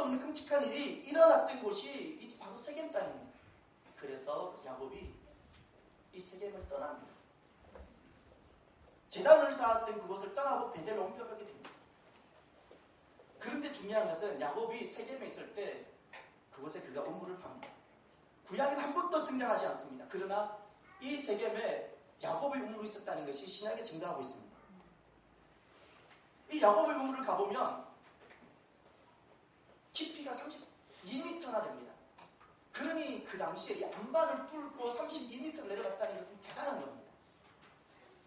없는 끔찍한 일이 일어났던 곳이 바로 세겜 땅입니다. 그래서 야곱이 이 세겜을 떠납니다. 제단을 쌓았던 그곳을 떠나고 베델로 옮겨가게 됩니다. 그런데 중요한 것은 야곱이 세겜에 있을 때 그곳에 그가 우물을 팝니다. 구약에는 한 번도 등장하지 않습니다. 그러나 이 세겜에 야곱의 우물이 있었다는 것이 신약에 증거하고 있습니다. 이 야곱의 우물을 가보면 깊이가 32m나 됩니다. 그러니 그 당시에 이 안반을 뚫고 32m를 내려갔다는 것은 대단한 겁니다.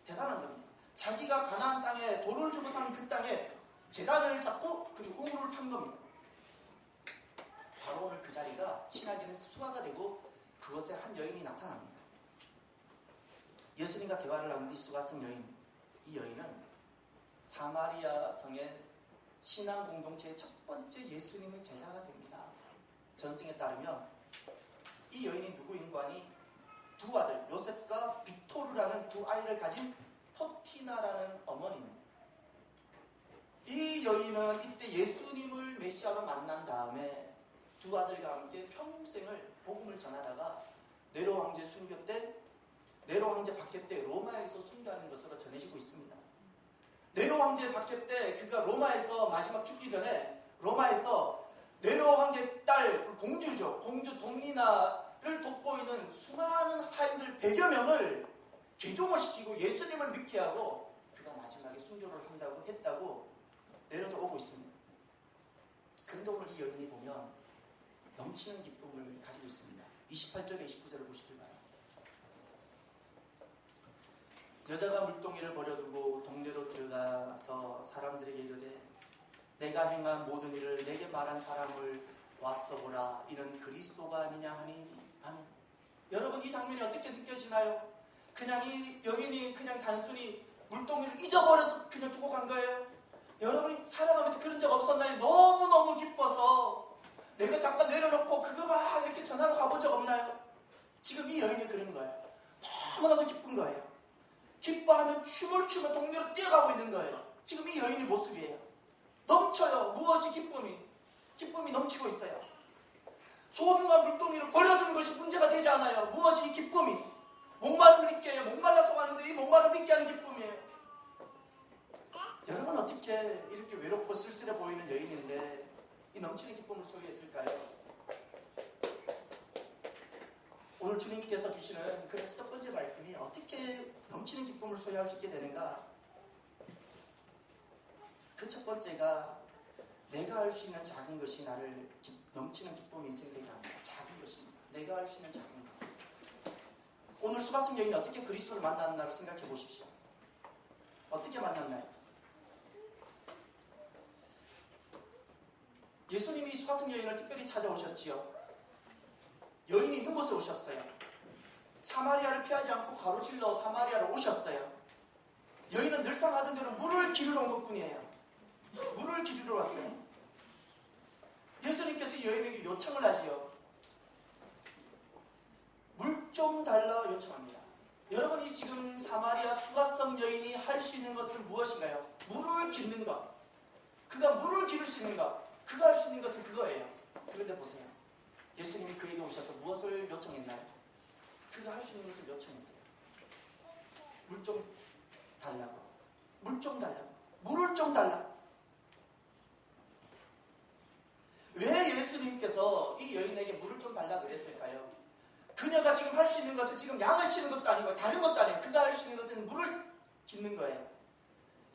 대단한 겁니다. 자기가 가나안 땅에 돈을 주고 사는 그 땅에 제단을 쌓고 그리고 우물을 판 겁니다. 바로 오늘 그 자리가 신약에는 수가가 되고 그곳에 한 여인이 나타납니다. 예수님과 대화를 나눈 이 수가성 여인, 이 여인은 사마리아 성의 신앙 공동체의 첫 번째 예수님의 제자가 됩니다. 전승에 따르면 이 여인이 누구인고 하니 두 아들 요셉과 빅토르라는 두 아이를 가진 포티나라는 어머니입니다. 이 여인은 이때 예수님을 메시아로 만난 다음에 두 아들과 함께 평생을 복음을 전하다가 네로 황제 순교 때 네로 황제 박해 때 로마에서 순교하는 것으로 전해지고 있습니다. 네로 황제 박해 때 그가 로마에서 마지막 죽기 전에 로마에서 네로 황제 딸 그 공주죠. 공주 동리나를 돕고 있는 수많은 하인들 100여 명을 개종을 시키고 예수님을 믿게 하고 그가 마지막에 순교를 했다고 내려져 오고 있습니다. 그런데 오늘 이 여인이 보면 넘치는 기쁨을 가지고 있습니다. 28절에 29절을 보시길 바랍니다. 여자가 물동이를 버려두고 동네로 들어가서 사람들에게 이르되 내가 행한 모든 일을 내게 말한 사람을 왔어 보라. 이는 그리스도가 아니냐 하니 아멘. 여러분 이 장면이 어떻게 느껴지나요? 그냥 이 여인이 그냥 단순히 물동이를 잊어버려서 그냥 두고 간 거예요? 여러분이 살아가면서 그런 적 없었나요? 너무너무 기뻐서 내가 잠깐 내려놓고 그거 막 이렇게 전화로 가본 적 없나요? 지금 이 여인이 그런 거예요. 너무나도 기쁜 거예요. 기뻐하면 춤을 추며 동네로 뛰어가고 있는 거예요. 지금 이 여인의 모습이에요. 넘쳐요. 무엇이 기쁨이 넘치고 있어요. 소중한 물동이를 버려두는 것이 문제가 되지 않아요. 무엇이 이 기쁨이? 목마름을 잊게 해요. 목말라서 가는데 이 목마름을 잊게 하는 기쁨이에요. 여러분 어떻게 이렇게 외롭고 쓸쓸해 보이는 여인인데 이 넘치는 기쁨을 소유했을까요? 오늘 주님께서 주시는 그래서 첫 번째 말씀이 어떻게 넘치는 기쁨을 소유할 수 있게 되는가? 그 첫 번째가 내가 할 수 있는 작은 것이 나를 넘치는 기쁨이 생기게 합니다. 작은 것입니다. 내가 할 수 있는 작은 것. 오늘 수가성 여인이 어떻게 그리스도를 만났나를 생각해 보십시오. 어떻게 만났나요? 예수님이 수가성 여인을 특별히 찾아오셨지요. 여인이 있는 곳에 오셨어요. 사마리아를 피하지 않고 가로질러 사마리아로 오셨어요. 여인은 늘상 하던 대로 물을 기르러 온 것뿐이에요. 물을 기르러 왔어요. 예수님께서 이 여인에게 요청을 하지요. 물 좀 달라 요청합니다. 여러분이 지금 사마리아 수가성 여인이 할 수 있는 것은 무엇인가요? 물을 깃는 것. 그가 물을 기를 수 있는 것. 그가 할 수 있는 것은 그거예요. 그런데 보세요. 예수님이 그에게 오셔서 무엇을 요청했나요? 그가 할 수 있는 것을 요청했어요. 물 좀 달라고. 물 좀 달라고. 물을 좀 달라고. 왜 예수님께서 이 여인에게 물을 좀 달라고 그랬을까요? 그녀가 지금 할 수 있는 것은 지금 양을 치는 것도 아니고 다른 것도 아니에요. 그가 할 수 있는 것은 물을 깃는 거예요.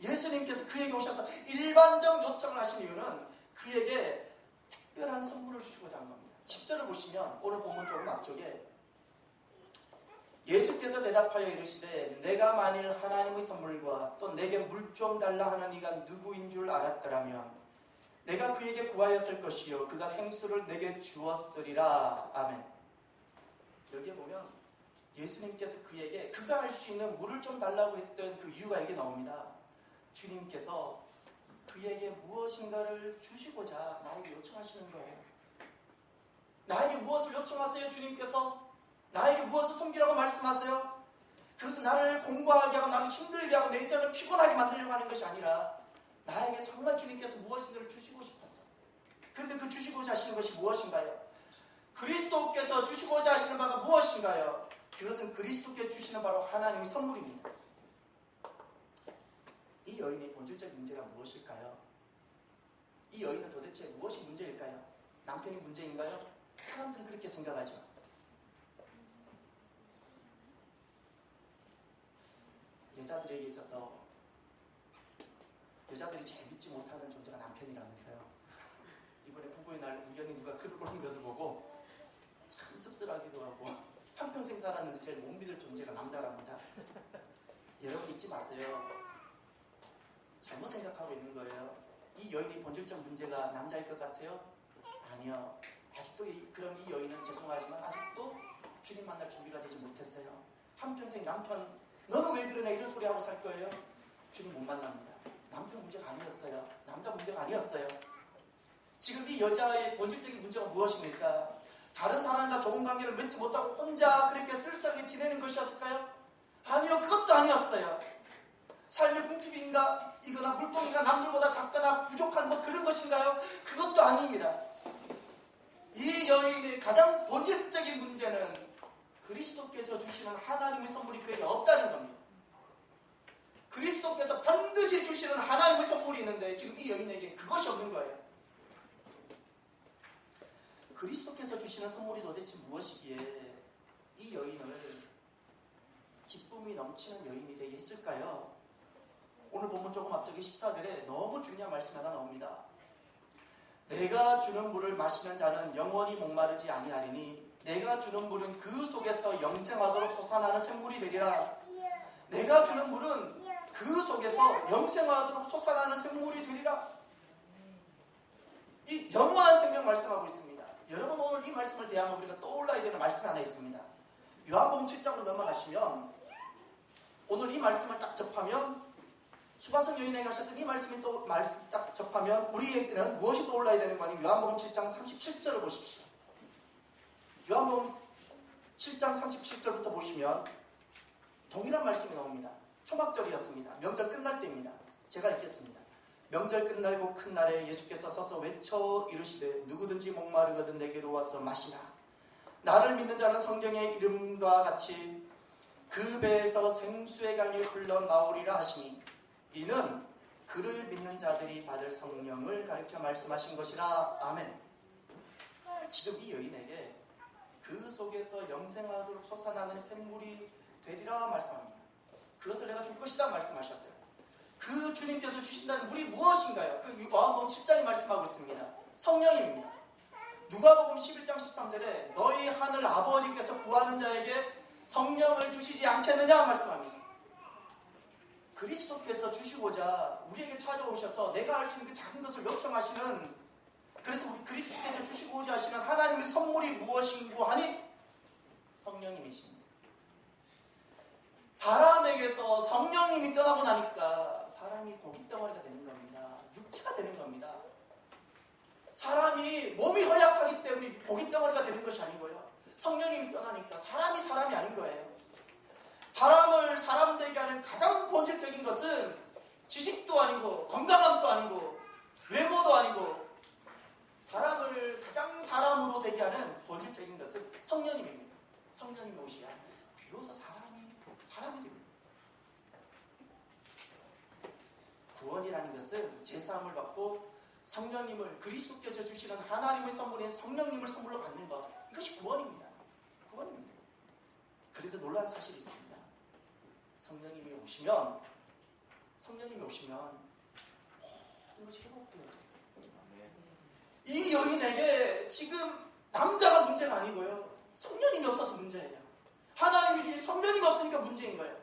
예수님께서 그에게 오셔서 일반적 요청을 하신 이유는 그에게 특별한 선물을 주시고자 한 겁니다. 10절을 보시면 오늘 본문 조금 앞쪽에 예수께서 대답하여 이르시되 내가 만일 하나님의 선물과 또 내게 물 좀 달라 하는 이가 누구인 줄 알았더라면 내가 그에게 구하였을 것이요 그가 생수를 내게 주었으리라. 아멘. 여기에 보면 예수님께서 그에게 그가 할 수 있는 물을 좀 달라고 했던 그 이유가 여기 나옵니다. 주님께서 그에게 무엇인가를 주시고자 나에게 요청하시는 거예요. 나에게 무엇을 요청하세요? 주님께서 나에게 무엇을 섬기라고 말씀하세요? 그것은 나를 공부하게 하고 나를 힘들게 하고 내 인생을 피곤하게 만들려고 하는 것이 아니라 나에게 정말 주님께서 무엇인가를 주시고 싶었어요. 그런데 그 주시고 무엇인가요? 그것은 그리스도께 주시는 바로 하나님의 선물입니다. 이 여인의 본질적인 문제가 무엇일까요? 이 여인은 도대체 무엇이 문제일까요? 남편이 문제인가요? 사람들은 그렇게 생각하죠. 여자들에게 있어서 여자들이 제일 믿지 못하는 존재가 남편이라면서요. 이번에 부부의 날 우연히 누가 글을 올린 것을 보고 참 씁쓸하기도 하고 한평생 살았는데 제일 못 믿을 존재가 남자랍니다. 여러분 잊지 마세요. 잘못 생각하고 있는 거예요. 이 여인의 본질적 문제가 남자일 것 같아요? 아니요. 아직도 그럼 이 여인은 죄송하지만 아직도 주님 만날 준비가 되지 못했어요. 한평생 남편 너는 왜 그러냐 이런 소리 하고 살 거예요? 주님 못 만납니다. 남편 문제가 아니었어요. 남자 문제가 아니었어요. 지금 이 여자의 본질적인 문제가 무엇입니까? 다른 사람과 좋은 관계를 맺지 못하고 혼자 그렇게 쓸쓸하게 지내는 것이었을까요? 아니요. 그것도 아니었어요. 삶의 궁핍인가 이거나 물동이가 남들보다 작거나 부족한 뭐 그런 것인가요? 그것도 아닙니다. 이 여인의 가장 본질적인 문제는 그리스도께서 주시는 하나님의 선물이 그에게 없다는 겁니다. 그리스도께서 반드시 주시는 하나님의 선물이 있는데 지금 이 여인에게 그것이 없는 거예요. 그리스도께서 주시는 선물이 도대체 무엇이기에 이 여인을 기쁨이 넘치는 여인이 되게 했을까요? 오늘 본문 조금 앞쪽에 14절에 너무 중요한 말씀 하나 나옵니다. 내가 주는 물을 마시는 자는 영원히 목마르지 아니하리니 내가 주는 물은 그 속에서 영생하도록 솟아나는 샘물이 되리라. 내가 주는 물은 그 속에서 영생하도록 솟아나는 샘물이 되리라. 이 영원한 생명 말씀하고 있습니다. 여러분 오늘 이 말씀을 대하면 우리가 떠올라야 되는 말씀이 하나 있습니다. 요한복음 7장으로 넘어가시면 오늘 이 말씀을 딱 접하면 수바성 여인에게 하셨던 이 말씀이 또 말씀 딱 접하면 우리에게는 무엇이 떠올라야 되는 거 아니에요? 요한복음 7장 37절을 보십시오. 요한복음 7장 37절부터 보시면 동일한 말씀이 나옵니다. 초막절이었습니다. 명절 끝날 때입니다. 제가 읽겠습니다. 명절 끝날고 큰 날에 예수께서 서서 외쳐 이르시되 누구든지 목마르거든 내게로 와서 마시라. 나를 믿는 자는 성경의 이름과 같이 그 배에서 생수의 강이 흘러나오리라 하시니 이는 그를 믿는 자들이 받을 성령을 가르쳐 말씀하신 것이라. 아멘. 지금 이 여인에게 그 속에서 영생하도록 솟아나는 샘물이 되리라 말씀합니다. 그것을 내가 줄 것이다 말씀하셨어요. 그 주님께서 주신다는 물이 무엇인가요? 그 요한복음 7장이 말씀하고 있습니다. 성령입니다. 누가복음 11장 13절에 너희 하늘 아버지께서 구하는 자에게 성령을 주시지 않겠느냐 말씀합니다. 그리스도께서 주시고자 우리에게 찾아오셔서 내가 할 수 있는 그 작은 것을 요청하시는, 그래서 우리 그리스도께서 주시고자 하시는 하나님의 선물이 무엇인고 하니 성령님이십니다. 사람에게서 성령님이 떠나고 나니까 사람이 고깃덩어리가 되는 겁니다. 육체가 되는 겁니다. 사람이 몸이 허약하기 때문에 고깃덩어리가 되는 것이 아니고요. 성령님이 떠나니까 사람이 아닌 거예요. 사람을 사람 되게 하는 가장 본질적인 것은 지식도 아니고 건강함도 아니고 외모도 아니고 사람을 가장 사람으로 되게 하는 본질적인 것은 성령님입니다. 성령님이 오시야 비로소 사람이 됩니다. 구원이라는 것은 제사함을 받고 성령님을 그리스도께서 주시는 하나님의 선물인 성령님을 선물로 받는 것, 이것이 구원입니다. 구원입니다. 그런데 놀라운 사실이 있습니다. 성령님이 오시면 모든 것이 회복되어져요. 이 여인에게 지금 남자가 문제가 아니고요. 성령님이 없어서 문제예요. 하나님이 주신 성령님이 없으니까 문제인 거예요.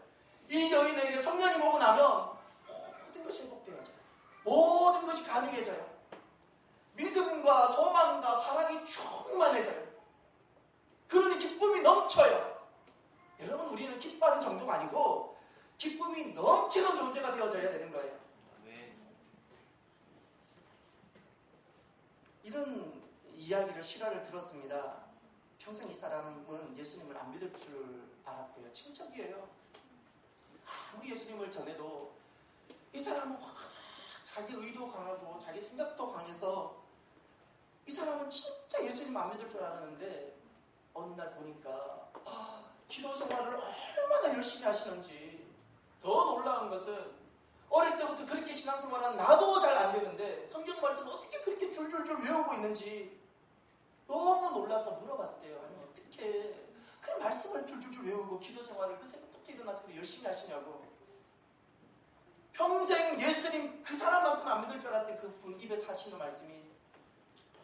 이 여인에게 성령이 오고 나면 모든 것이 회복되어져요. 모든 것이 가능해져요. 믿음과 소망과 사랑이 충만해져요. 그러니 기쁨이 넘쳐요. 여러분, 우리는 기뻐하는 정도가 아니고 기쁨이 넘치는 존재가 되어져야 되는 거예요. 이런 이야기를 실화를 들었습니다. 평생 이 사람은 예수님을 안 믿을 줄 알았대요. 친척이에요. 아무리 예수님을 전해도 이 사람은 자기 의도 강하고 자기 생각도 강해서 이 사람은 진짜 예수님 안 믿을 줄 알았는데 어느 날 보니까 기도 생활을 얼마나 열심히 하시는지. 더 놀라운 것은 어릴 때부터 그렇게 신앙생활한 나도 잘 안 되는데 성경 말씀 어떻게 그렇게 줄줄줄 외우고 있는지 너무 놀라서 물어봤대요. 아니 어떻게 그런 말씀을 줄줄줄 외우고 기도 생활을 그 새벽부터 일어나서 그렇게 열심히 하시냐고. 평생 예수님 그 사람만큼 안 믿을 줄 알았더니 그분 입에 하시는 말씀이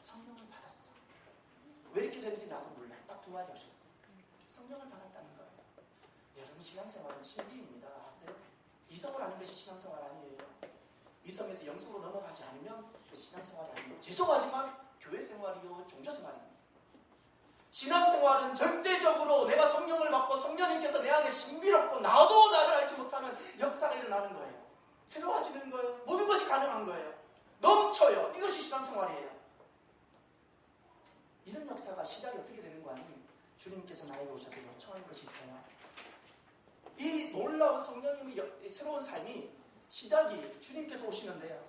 성령을 받았어. 왜 이렇게 되는지 나도 몰라. 딱 두 마디 하셨어. 성령을 받았다는 거예요. 여러분 신앙생활은 신비입니다. 아세요? 이성을 아는 것이 신앙생활 아니에요. 이성에서 영성으로 넘어가지 않으면 신앙생활이 아니고 죄송하지만 교회생활이요 종교생활입니다. 신앙생활은 절대적으로 내가 성령을 받고 성령님께서 내 안에 신비롭고 나도 나를 알지 못하는 역사가 일어나는 거예요. 새로워지는 거예요. 모든 것이 가능한 거예요. 넘쳐요. 이것이 신앙생활이에요. 이런 역사가 시작이 어떻게 되는 거 아니? 주님께서 나에게 오셔서 요청하는 것이 있어요. 이 놀라운 성령님의 새로운 삶이 시작이 주님께서 오시는데요.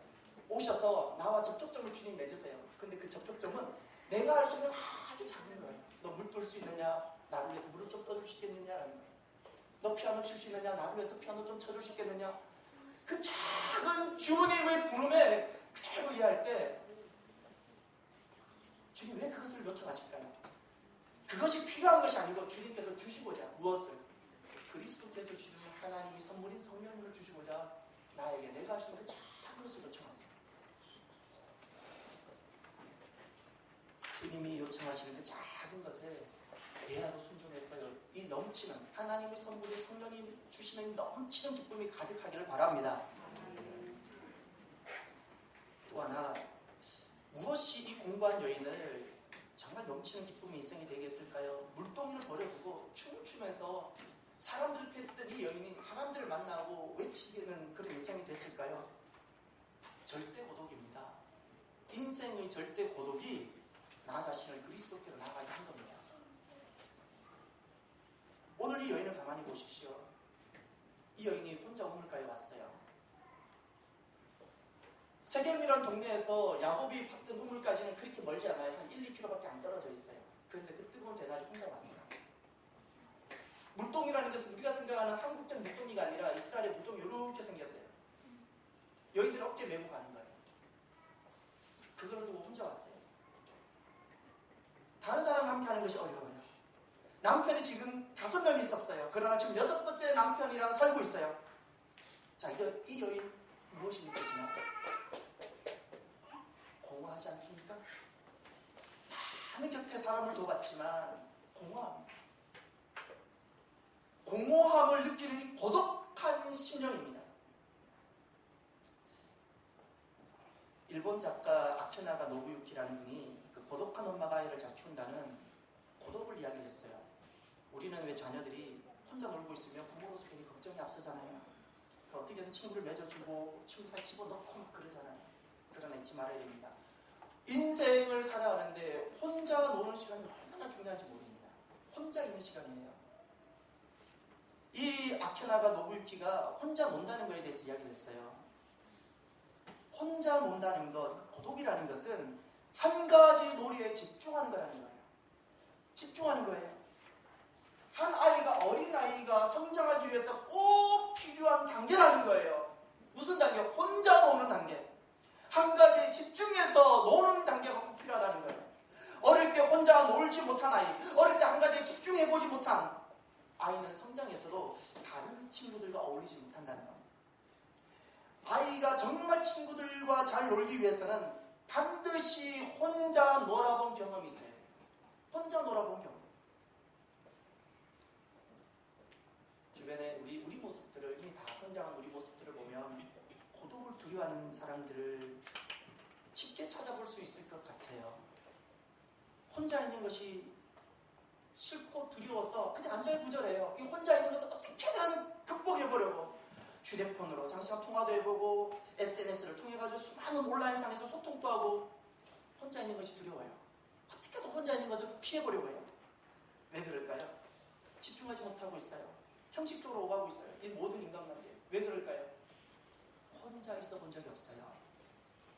오셔서 나와 접촉점을 주님 맺으세요. 근데 그 접촉점은 내가 할 수 있는 아주 작은 거예요. 너 물 뜰 수 있느냐? 나를 위해서 물을 좀 떠줄 수 있겠느냐라는 거예요. 너 피아노 칠 수 있느냐? 나를 위해서 피아노 좀 쳐줄 수 있겠느냐? 그 작은 주님의 부름에 그대로 이해할 때 주님 왜 그것을 요청하실까요? 그것이 필요한 것이 아니고 주님께서 주시고자 무엇을? 그리스도께서 주시는 하나님의 선물인 성령님을 주시고자 나에게 내가 할 수 있는 그 작은 것을 요청하세요. 주님이 요청하시는 그 작은 것에 예하고 순종해서요. 이 넘치는 하나님의 선물인 성령님 주시는 넘치는 기쁨이 가득하기를 바랍니다. 또 하나 무엇이 이 공부한 여인을 정말 넘치는 기쁨의 인생이 되겠을까요? 물동이를 버려두고 춤을 추면서 사람들을 뵀던 이 여인이 사람들을 만나고 외치는 그런 인생이 됐을까요? 절대 고독입니다. 인생의 절대 고독이 나 자신을 그리스도께로 나가게 한 겁니다. 오늘 이 여인을 가만히 보십시오. 이 여인이 혼자 우물가에 왔어요. 세겜이라는 동네에서 야곱이 팠던 우물까지는 그렇게 멀지 않아요. 한 1, 2km밖에 안 떨어져 있어요. 그런데 그 뜨거운 대낮에 혼자 왔어요. 물동이라는 것은 우리가 생각하는 한국적 물동이가 아니라 이스라엘의 물동이 이렇게 생겼어요. 여인들 어깨 메고 가는 거예요. 그걸 두고 혼자 왔어요. 다른 사람과 함께 하는 것이 어려워요. 남편이 지금 5명이 있었어요. 그러나 지금 6번째 남편이랑 살고 있어요. 자, 이제 이 여인 무엇이 느껴지나? 공허하지 않습니까? 많은 곁에 사람을 둬봤지만 공허합니다. 공허함을 느끼는 이 고독한 심령입니다. 일본 작가 아키나가 노부유키라는 분이 그 고독한 엄마가 아이를 잘 키운다는 고독을 이야기를 했어요. 우리는 왜 자녀들이 혼자 놀고 있으면 부모로서 괜히 걱정이 앞서잖아요. 어떻게든 친구를 맺어주고 친구 살 집어넣고 막 그러잖아요. 그러나 잊지 말아야 됩니다. 인생을 살아가는데 혼자 노는 시간이 얼마나 중요한지 모릅니다. 혼자 있는 시간이에요. 이 아키나가 노부유키가 혼자 논다는 것에 대해서 이야기를 했어요. 혼자 논다는 것, 고독이라는 것은 한 가지 놀이에 집중하는 거라는 거예요. 집중하는 거예요. 한 아이가, 어린아이가 성장하기 위해서 꼭 필요한 단계라는 거예요. 무슨 단계? 혼자 노는 단계. 한 가지에 집중해서 노는 단계가 꼭 필요하다는 거예요. 어릴 때 혼자 놀지 못한 아이, 어릴 때 한 가지에 집중해보지 못한 아이는 성장해서도 다른 친구들과 어울리지 못한다는 겁니다. 아이가 정말 친구들과 잘 놀기 위해서는 반드시 혼자 놀아본 경험이 있어야 돼요. 혼자 놀아본 경험. 주변에 우리 모습들을, 이미 다 성장한 우리 모습들을 보면 고독을 두려워하는 사람들을 쉽게 찾아볼 수 있을 것 같아요. 혼자 있는 것이 싫고 두려워서 그냥 안절부절해요. 이 혼자 있는 것을 어떻게든 극복해보려고 휴대폰으로 장시간 통화도 해보고 SNS를 통해가지고 수많은 온라인상에서 소통도 하고 혼자 있는 것이 두려워요. 어떻게든 혼자 있는 것을 피해보려고 해요. 왜 그럴까요? 집중하지 못하고 있어요. 형식적으로 오가고 있어요. 이 모든 인간관계. 왜 그럴까요? 혼자 있어 본 적이 없어요.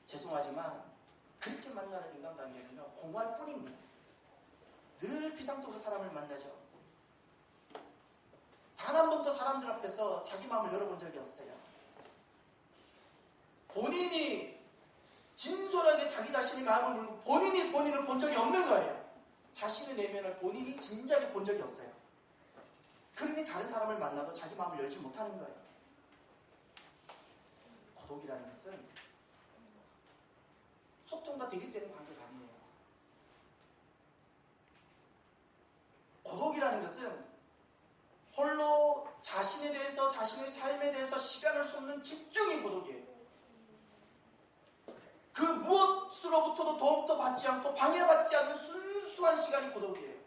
죄송하지만 그렇게 만나는 인간관계는요, 공허할 뿐입니다. 늘 비상적으로 사람을 만나죠. 단 한 번도 사람들 앞에서 자기 마음을 열어본 적이 없어요. 본인이 진솔하게 자기 자신의 마음을 물고 본인이 본인을 본 적이 없는 거예요. 자신의 내면을 본인이 진지하게 본 적이 없어요. 그러니 다른 사람을 만나도 자기 마음을 열지 못하는 거예요. 고독이라는 것은 소통과 대립되는 관계가 아니에요. 고독이라는 것은 홀로 자신에 대해서, 자신의 삶에 대해서 시간을 쏟는 집중이 고독이에요. 그 무엇으로부터도 도움도 받지 않고 방해받지 않는 순수한 시간이 고독이에요.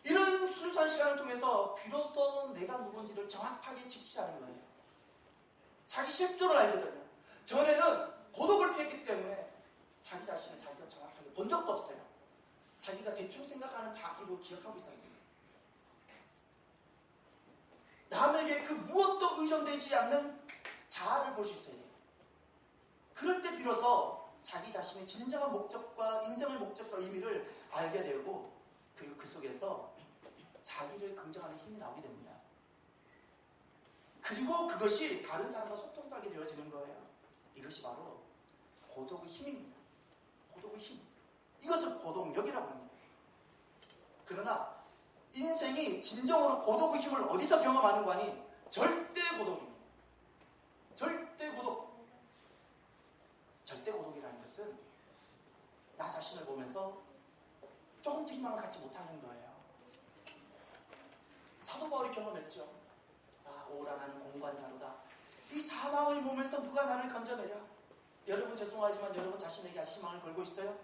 이런 순수한 시간을 통해서 비로소 내가 누군지를 정확하게 직시하는 거예요. 자기 실존을 알거든요. 전에는 고독을 피했기 때문에 자기 자신을 자기가 정확하게 본 적도 없어요. 자기가 대충 생각하는 자기로 기억하고 있었습니다. 남에게 그 무엇도 의존되지 않는 자아를 볼 수 있어야 돼요. 그럴 때 비로소 자기 자신의 진정한 목적과 인생의 목적과 의미를 알게 되고, 그리고 그 속에서 자기를 긍정하는 힘이 나오게 됩니다. 그리고 그것이 다른 사람과 소통도 하게 되어지는 거예요. 이것이 바로 고독의 힘입니다. 고독의 힘. 이것을 고독력이라고 합니다. 그러나 인생이 진정으로 고독의 힘을 어디서 경험하는 거니? 절대 고독입니다. 절대 고독. 절대 고독이라는 것은 나 자신을 보면서 조금도 희망을 갖지 못하는 거예요. 사도 바울이 경험했죠. 아, 오라 나는 공고한 자로다. 이 사망의 몸에서 누가 나를 건져내랴. 여러분 죄송하지만 여러분 자신에게 아직 희망을 걸고 있어요?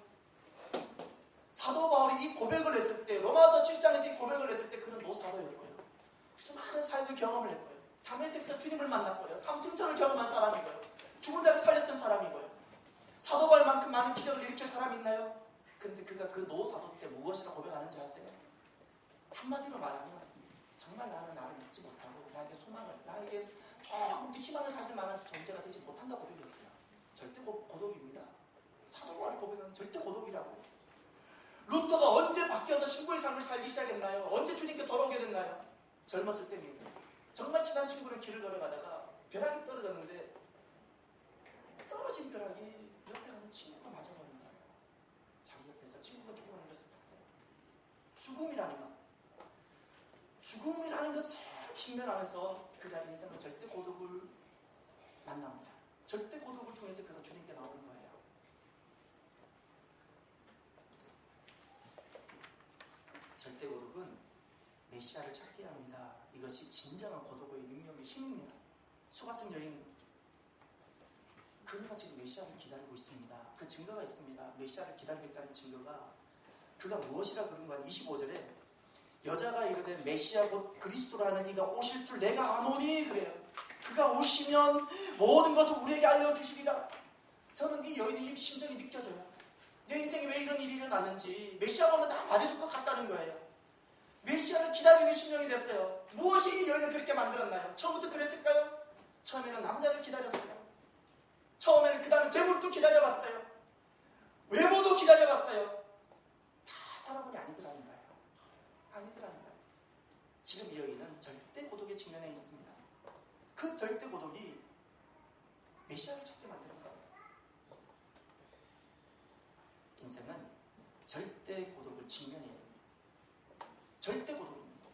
사도 바울이 이 고백을 했을 때, 로마서 7장에서 이 고백을 했을 때 그는 노사도였고요. 수많은 삶의 경험을 했고요. 다메섹에서 주님을 만났고요. 삼층천을 경험한 사람이고요. 죽은 자를 살렸던 사람이고요. 사도 바울만큼 많은 기적을 일으킬 사람이 있나요? 그런데 그가 그 노사도 때 무엇이라 고백하는지 아세요? 한마디로 말하면 정말 나는 나를 믿지 못하고 나에게 소망을, 나에게 조금도 희망을 가질 만한 존재가 되지 못한다고 고백했어요. 절대 고독입니다. 사도 바울이 고백하는 절대 고독이라고요. 루터가 언제 바뀌어서 신부의 삶을 살기 시작했나요? 언제 주님께 돌아오게 됐나요? 젊었을 때입니다. 정말 친한 친구랑 길을 걸어가다가 벼락이 떨어졌는데 떨어진 벼락이 옆에 가는 친구가 맞아버린 거예요. 자기 옆에서 친구가 죽어가는 것을 봤어요. 죽음이라는 것. 죽음이라는 것을 직면하면서 그가 인생은 절대 고독을 만납니다. 절대 고독을 통해서 그가 주님께 나오는 거예요. 절대 고독은 메시아를 찾게 합니다. 이것이 진정한 고독의 능력의 힘입니다. 수가성 여인, 그녀가 지금 메시아를 기다리고 있습니다. 그 증거가 있습니다. 메시아를 기다리고 있다는 증거가 그가 무엇이라 그런 거야? 25절에 여자가 이르되 메시아 곧 그리스도라는 이가 오실 줄 내가 아노니 그래요. 그가 오시면 모든 것을 우리에게 알려주시리라. 저는 이 여인의 심정이 느껴져요. 내 인생에 왜 이런 일이 일어났는지 메시아가 오면 다 말해줄 것 같다는 거예요. 메시아를 기다리는 심령이 됐어요. 무엇이 이 여인을 그렇게 만들었나요? 처음부터 그랬을까요? 처음에는 남자를 기다렸어요. 처음에는 그 다음에 재물도 기다려봤어요. 외모도 기다려봤어요. 다 살아보니 아니더라는 거예요. 아니더라는 거예요. 지금 이 여인은 절대 고독의 측면에 있습니다. 그 절대 고독이 메시아를 찾게 만드는 거예요. 인생은 절대 고독을 직면해야 됩니다. 절대 고독입니다.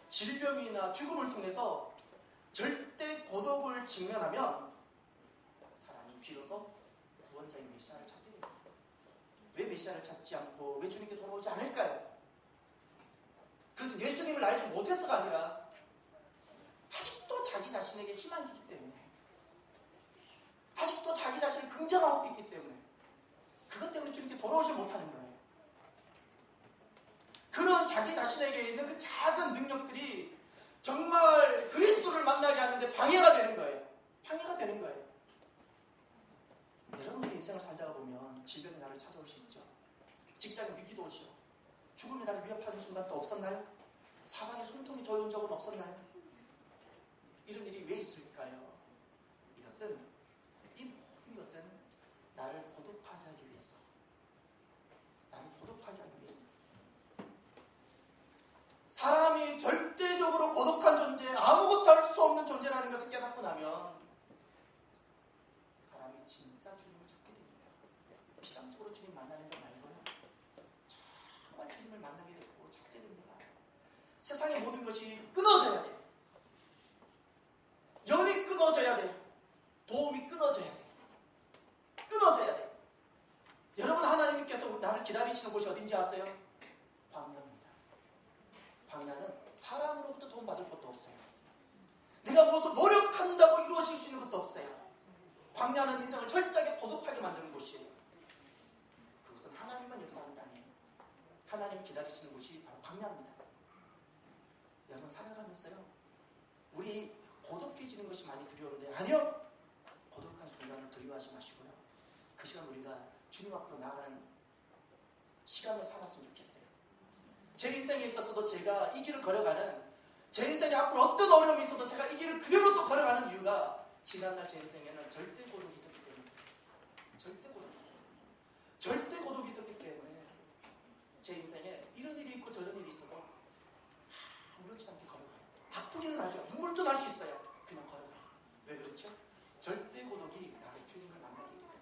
질병이나 죽음을 통해서 절대 고독을 직면하면 사람이 비로소 구원자인 메시아를 찾게 됩니다. 왜 메시아를 찾지 않고 왜 주님께 돌아오지 않을까요? 그것은 예수님을 알지 못해서가 아니라 아직도 자기 자신에게 희망이 있기 때문에, 아직도 자기 자신을 긍정하고 있기 때문에, 그것 때문에 주님께 돌아오지 못하는 거예요. 그런 자기 자신에게 있는 그 작은 능력들이 정말 그리스도를 만나게 하는데 방해가 되는 거예요. 방해가 되는 거예요. 여러분들이 인생을 살다가 보면 질병이 나를 찾아올 수 있죠. 직장의 위기도 오죠. 죽음이 나를 위협하는 순간도 없었나요? 사방에 숨통이 조여온 적은 없었나요? 이런 일이 왜 있을까요? 이것은, 이 모든 것은 나를 고독하게 하기 위해서, 나를 고독하게 하기 만나는 거 말고요. 정말 주님을 만나게 되고 찾게 됩니다. 세상의 모든 것이 끊어져야 돼요. 연이 끊어져야 돼요. 도움이 끊어져야 돼요. 끊어져야 돼요. 여러분, 하나님께서 나를 기다리시는 곳이 어딘지 아세요? 광야입니다. 광야는 사람으로부터 도움 받을 것도 없어요. 내가 무엇을 노력한다고 이루어질 수 있는 것도 없어요. 광야는 인생을 철저하게 고독하게 만드는 곳이에요. 그것은 하나님만 역사하는 땅이에요. 하나님 기다리시는 곳이 바로 광야입니다. 여러분, 살아가면서요, 우리 고독해지는 것이 많이 두려운데, 아니요! 고독한 순간을 두려워하지 마시고요, 그 시간 우리가 주님 앞으로 나아가는 시간을 삼았으면 좋겠어요. 제 인생에 있어서도 제가 이 길을 걸어가는, 제 인생에 앞으로 어떤 어려움이 있어도 제가 이 길을 그대로 또 걸어가는 이유가, 지난날 제 인생에는 절대 고독이 있었기 때문에, 절대 고독이 있었기 때문에 제 인생에 이런 일이 있고 저런 일이 있어도 아무렇지 않게 걸어가요. 아프기는 하죠. 눈물도 날 수 있어요. 그냥 걸어가요. 왜 그렇죠? 절대 고독이 나의 주님을 만나기 때문에.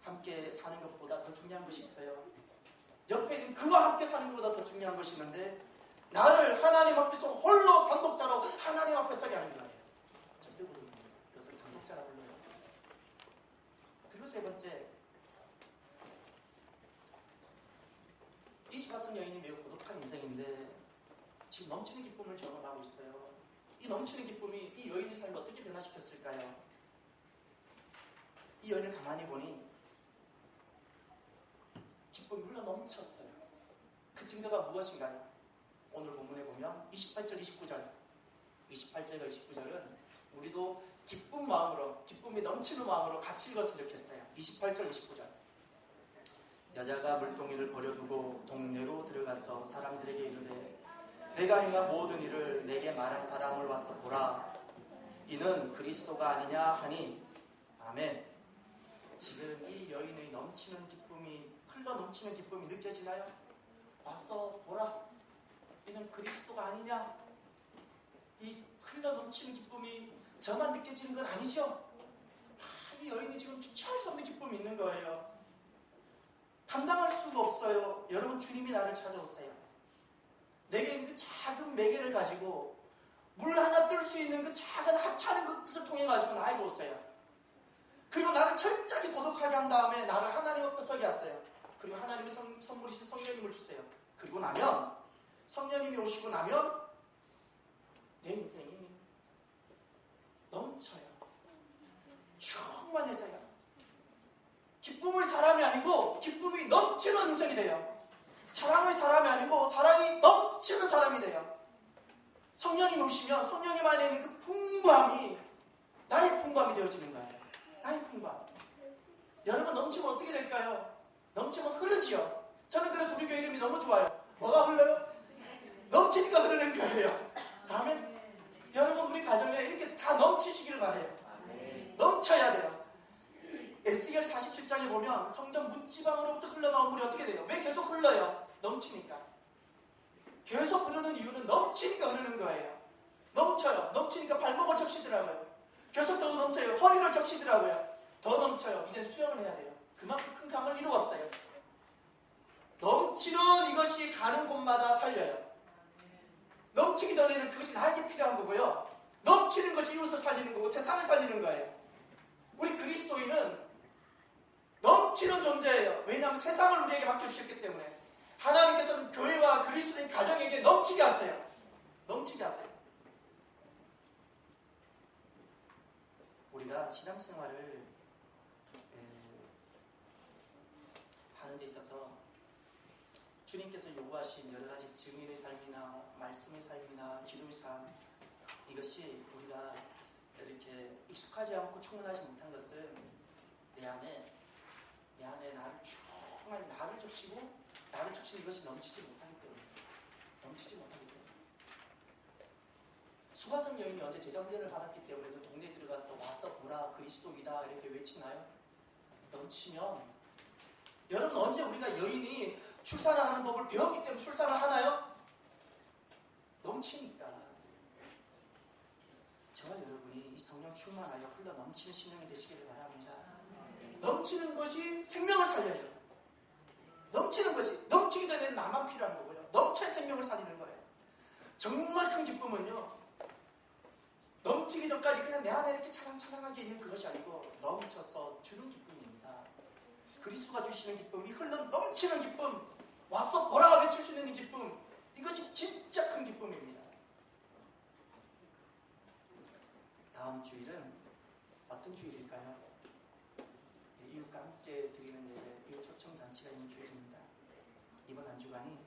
함께 사는 것보다 더 중요한 것이 있어요. 옆에 있는 그와 함께 사는 것보다 더 중요한 것이 있는데, 나를 하나님 앞에서 홀로 단독자로 하나님 앞에 서게 하는 거예요. 절대 고독입니다. 그것을 단독자라 불러요. 그리고 세 번째, 이 수가성 여인이 매우 고독한 인생인데 지금 넘치는 기쁨을 경험하고 있어요. 이 넘치는 기쁨이 이 여인의 삶을 어떻게 변화시켰을까요? 이 여인을 가만히 보니 기쁨이 흘러 넘쳤어요. 그 증거가 무엇인가요? 오늘 본문에 보면 28절, 28절과 29절은 우리도 기쁜 마음으로, 기쁨이 넘치는 마음으로 같이 읽었으면 좋겠어요. 28절, 29절. 여자가 물동이를 버려두고 동네로 들어가서 사람들에게 이르되 내가 행한 모든 일을 내게 말한 사람을 와서 보라. 이는 그리스도가 아니냐 하니. 아멘. 지금 이 여인의 넘치는 기쁨이, 흘러 넘치는 기쁨이 느껴지나요? 와서 보라. 이는 그리스도가 아니냐? 이 흘러 넘치는 기쁨이 저만 느껴지는 건 아니죠? 이 여인이 지금 주체할 수 없는 기쁨이 있는 거예요. 감당할 수가 없어요. 여러분, 주님이 나를 찾아오세요. 내게 있는 그 작은 매개를 가지고 물 하나 뜰 수 있는 그 작은 하찮은 것을 통해 가지고 나에게 오세요. 그리고 나를 철저하게 고독하게 한 다음에 나를 하나님 앞에 서게 하세요. 그리고 하나님이 선물이신 성령님을 주세요. 그리고 나면, 성령님이 오시고 나면 내 인생이 넘쳐요. 충만해져요. 기쁨의 사람이 아니고 기쁨이 넘치는 인생이 돼요. 사랑의 사람이 아니고 사랑이 넘치는 사람이 돼요. 성령님이 오시면 성령님 안에 있는 그 풍부함이 나의 풍부함이 되어지는 거예요. 나의 풍부함. 여러분, 넘치면 어떻게 될까요? 넘치면 흐르지요. 저는 그래서 우리 교회 이름이 너무 좋아요. 뭐가 흘러요? 넘치니까 흐르는 거예요. 아멘. 여러분, 우리 가정에 이렇게 다 넘치시기를 바래요. 넘쳐야 돼요. 에스겔 47장에 보면 성전 문지방으로부터 흘러나온 물이 어떻게 돼요? 왜 계속 흘러요? 넘치니까. 계속 흐르는 이유는 넘치니까 흐르는 거예요. 넘쳐요. 넘치니까 발목을 적시더라고요. 계속 더 넘쳐요. 허리를 적시더라고요. 더 넘쳐요. 이제 수영을 해야 돼요. 그만큼 큰 강을 이루었어요. 넘치는 이것이 가는 곳마다 살려요. 넘치기 전에는 그것이 나에게 필요한 거고요. 넘치는 것이 이웃을 살리는 거고 세상을 살리는 거예요. 우리 그리스도인은 넘치는 존재예요. 왜냐하면 세상을 우리에게 맡겨주셨기 때문에. 하나님께서는 교회와 그리스도인 가정에게 넘치게 하세요. 넘치게 하세요. 우리가 신앙생활을 하는 데 있어서 주님께서 요구하신 여러 가지 증인의 삶이나 말씀의 삶이나 기도의 삶, 이것이 우리가 이렇게 익숙하지 않고 충분하지 못한 것은 내 안에 나를 충만히 나를 적시는 이것이 넘치지 못하기 때문에. 수가성 여인이 언제 제자훈련을 받았기 때문에 그 동네에 들어가서 와서 보라 그리스도이다 이렇게 외치나요? 넘치면. 여러분, 언제 우리가 여인이 출산을 하는 법을 배웠기 때문에 출산을 하나요? 넘치니까. 저와 여러분이 이 성령 충만하여 흘러 넘치는 심령이 되시기를 바랍니다. 넘치는 것이 생명을 살려요. 넘치는 것이, 넘치기 전에는 나만 필요한 거고요. 넘쳐야 생명을 살리는 거예요. 정말 큰 기쁨은요, 넘치기 전까지 그냥 내 안에 이렇게 차랑차랑하게 있는 그것이 아니고 넘쳐서 주는 기쁨입니다. 그리스도가 주시는 기쁨, 이 흘러 넘치는 기쁨, 와서 보라 외칠 수 있는 기쁨, 이것이 진짜 큰 기쁨입니다. 다음 주일은 어떤 주일일까요? 이웃과 함께 드리는 예배, 이웃 초청 잔치가 있는 주일입니다. 이번 한 주간이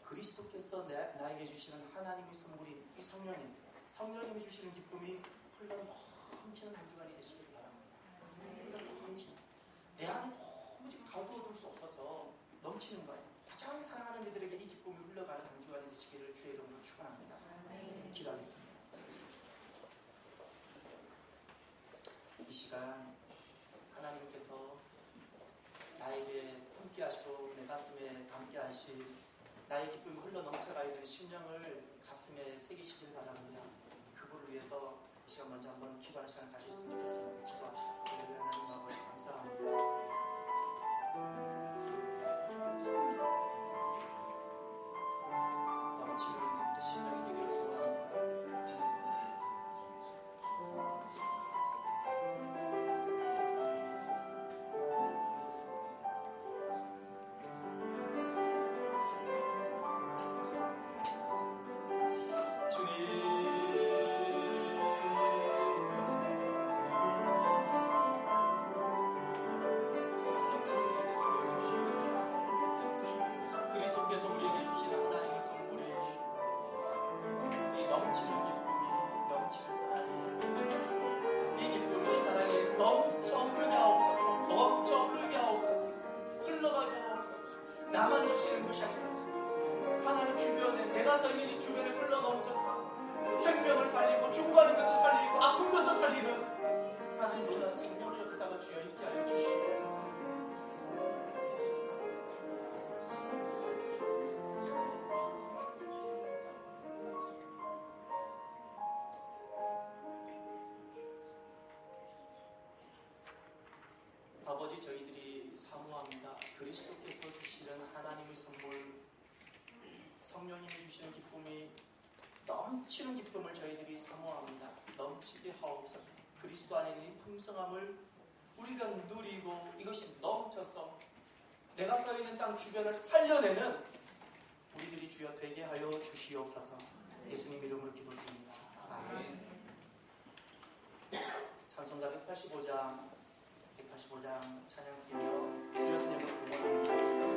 그리스도께서 나에게 주시는 하나님의 선물인 이 성령님이 주시는 기쁨이 흘러 넘치는 한 주간이 되시길 바랍니다. 흘러 넘치는, 내 안에 도무지 가두어둘 수 없어서 넘치는 거예요. 가장 사랑하는 이들에게 이 기쁨이 흘러가는 한 주간이 되시기를 주의 이름으로 축원합니다. 기도하겠습니다. 이 시간 하나님께서 나에게 품게 하시고 내 가슴에 담게 하실 나의 기쁨이 흘러 넘쳐가 있는 심령을 가슴에 새기시길 바랍니다. 그분을 위해서 이 시간 먼저 한번 기도하는 시간을 가졌으면 좋겠습니다. 기도합시다. 우리 하나님 아버지 감사합니다. 넘치는 심령이 되기를 소원합니다. 그리스도께서 우리에게 주시는 하나님의 선물이 이 넘치는 기쁨이, 넘치는 사랑이, 이 기쁨이, 이 사랑이 넘쳐 흐르게 하옵소서. 넘쳐 흐르게 하옵소서. 흘러가게 하옵소서. 나만 적시는 것이 아니라 하나님 주변에, 내가 서 있는 이 주변에 흘러 넘쳐서 생명을 살리고 죽어가는 것을 살리고 아픈 것을 살리는 하나님 놀라운 생명의 역사가 주여 있게 하여 주시옵소서. 아버지, 저희들이 사모합니다. 그리스도께서 주시는 하나님의 선물, 성령님이 주시는 기쁨이 넘치는 기쁨을 저희들이 사모합니다. 넘치게 하옵소서. 그리스도 안에 있는 이 풍성함을 우리가 누리고 이것이 넘쳐서 내가 서 있는 땅 주변을 살려내는 우리들이 주여 되게 하여 주시옵소서. 예수님 이름으로 기도드립니다. 아멘. 찬송가 185장 찬양드리며 드려진 예물 공헌합니다.